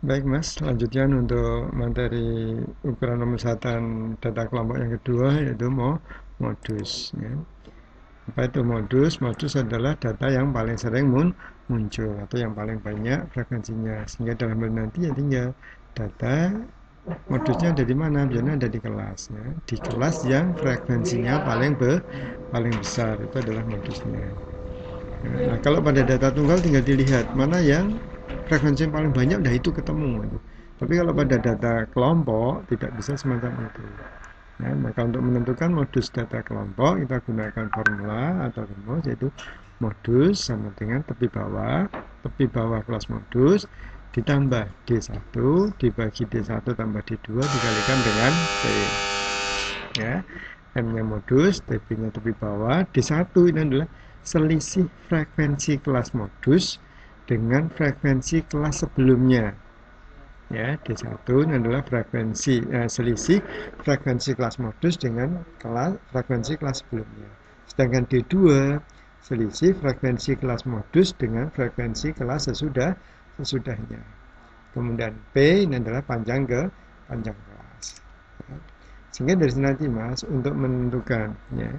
Baik Mas, lanjutkan untuk materi ukuran pemusatan data kelompok yang kedua yaitu modus. Ya. Apa itu modus? Modus adalah data yang paling sering muncul atau yang paling banyak frekuensinya. Sehingga dalam hal nanti ya tinggal data modusnya ada di mana? Biasanya ada di kelas. Ya. Di kelas yang frekuensinya paling besar itu adalah modusnya. Nah, kalau pada data tunggal tinggal dilihat mana yang frekuensi yang paling banyak, udah itu ketemu. Tapi kalau pada data kelompok tidak bisa semacam itu. Ya, maka untuk menentukan modus data kelompok kita gunakan formula atau rumus yaitu modus sama dengan tepi bawah kelas modus ditambah D1 dibagi D1 tambah D2 dikalikan dengan P. Ya, M-nya modus, TP-nya tepi bawah, D1 ini adalah selisih frekuensi kelas modus dengan frekuensi kelas sebelumnya. Ya, D1 ini adalah selisih frekuensi kelas modus dengan frekuensi kelas sebelumnya. Sedangkan D2 selisih frekuensi kelas modus dengan frekuensi kelas sesudahnya. Kemudian P ini adalah panjang kelas. Sehingga dari sini nanti Mas, untuk menentukan ya,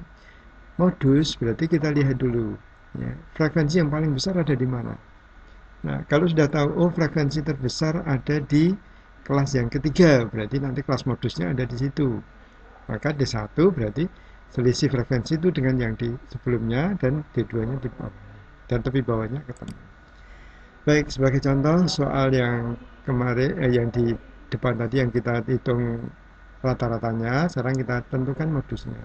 modus berarti kita lihat dulu ya, frekuensi yang paling besar ada di mana. Nah, kalau sudah tahu oh frekuensi terbesar ada di kelas yang ketiga, berarti nanti kelas modusnya ada di situ. Maka D1 berarti selisih frekuensi itu dengan yang di sebelumnya dan D2-nya di bawah. Dan tepi bawahnya ketemu. Baik, sebagai contoh soal yang kemarin yang di depan tadi yang kita hitung rata-ratanya, sekarang kita tentukan modusnya.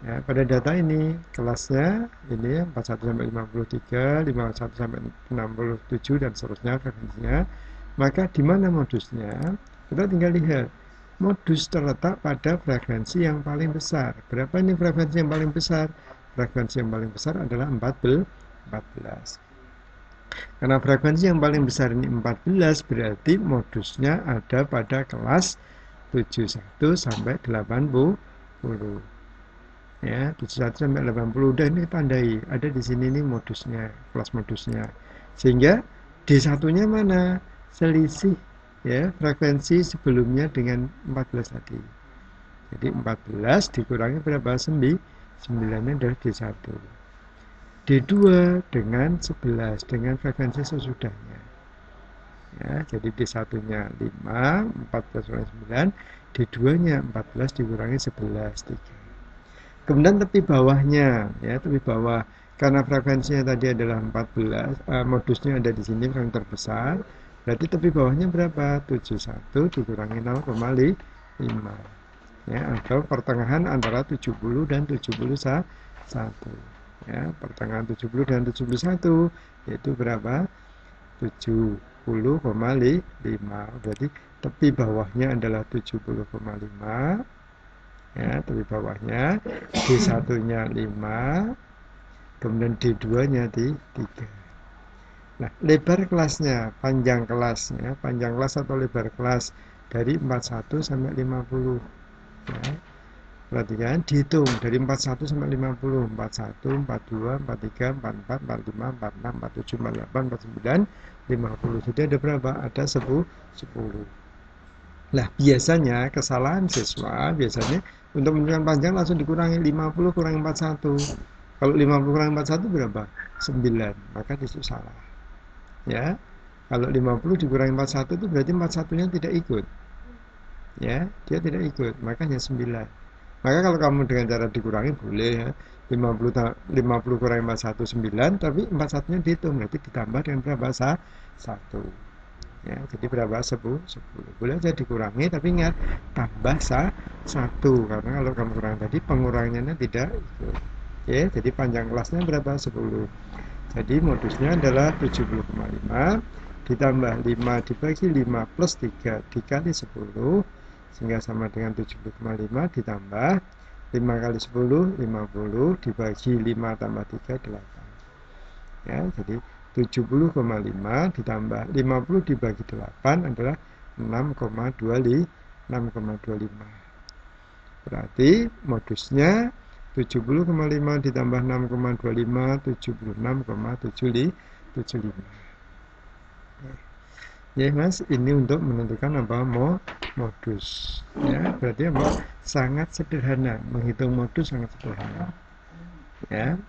Ya, pada data ini kelasnya ini 41 sampai 53, 51 sampai 67 dan seterusnya frekuensinya. Maka di mana modusnya? Kita tinggal lihat. Modus terletak pada frekuensi yang paling besar. Berapa ini frekuensi yang paling besar? Frekuensi yang paling besar adalah 14. Karena frekuensi yang paling besar ini 14, berarti modusnya ada pada kelas 71 sampai 80. Ya, 71 sampai 80 udah ini tandai. Ada di sini nih modusnya, kelas modusnya. Sehingga D1-nya mana? Selisih ya, frekuensi sebelumnya dengan 14 tadi. Jadi 14 dikurangi berapa? 9 adalah D1. D2 dengan 11 dengan frekuensi sesudahnya. Ya, jadi D1-nya 5, 14 kurangi 9, D2-nya 14 dikurangi 11, 3. Kemudian tepi bawahnya, ya tepi bawah karena frekuensinya tadi adalah 14, modusnya ada di sini yang terbesar, berarti tepi bawahnya berapa? 71 dikurangi 0,5. Ya, atau pertengahan antara 70 dan 71. Ya, pertengahan 70 dan 71 yaitu berapa? 70,5. Berarti tepi bawahnya adalah 70,5. Ya, tepi bawahnya D1-nya 5, kemudian D2-nya di 3. Nah, lebar kelasnya, panjang kelasnya, panjang kelas atau lebar kelas dari 41 sampai 50. Ya. Perhatikan, dihitung dari 41 sampai 50, 41, 42, 43, 44, 45, 46, 47, 48, 49, 50. Jadi ada berapa? Ada 10. Nah, biasanya kesalahan siswa biasanya untuk menentukan panjang langsung dikurangi 50 kurangi 41. Kalau 50 kurangi 41 berapa? 9. Maka itu salah. Ya. Kalau 50 dikurangi 41 itu berarti 41-nya tidak ikut. Ya, dia tidak ikut, makanya 9. Maka kalau kamu dengan cara dikurangi boleh ya. 50 kurangi 41 9, tapi 41-nya dihitung berarti ditambah dengan berapa? 1. Ya, jadi berapa? 10. Boleh aja dikurangi, tapi ingat tambah 1 karena kalau kamu kurang tadi pengurangannya tidak ikut. Ya, jadi panjang kelasnya berapa? 10. Jadi modusnya adalah 70,5 ditambah 5 dibagi 5 plus 3 dikali 10 sehingga sama dengan 70,5 ditambah 5 kali 10 50 dibagi 5 tambah 3 8. Ya, jadi 70,5 ditambah 50 dibagi 8 adalah 6,25. Berarti modusnya 70,5 ditambah 6,25 76,75. Ya Mas, ini untuk menentukan apa modus. Ya, berarti apa? Sangat sederhana. Menghitung modus sangat sederhana. Ya,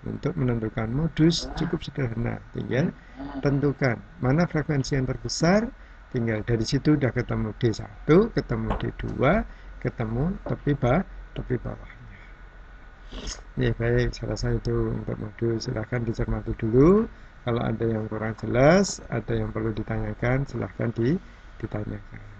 untuk menentukan modus cukup sederhana. Tinggal tentukan mana frekuensi yang terbesar. Tinggal dari situ udah ketemu D1, ketemu D2, ketemu tepi bawahnya. Ya baik, saya rasa itu untuk modus. Silahkan dicermati dulu. Kalau ada yang kurang jelas, ada yang perlu ditanyakan, silahkan ditanyakan.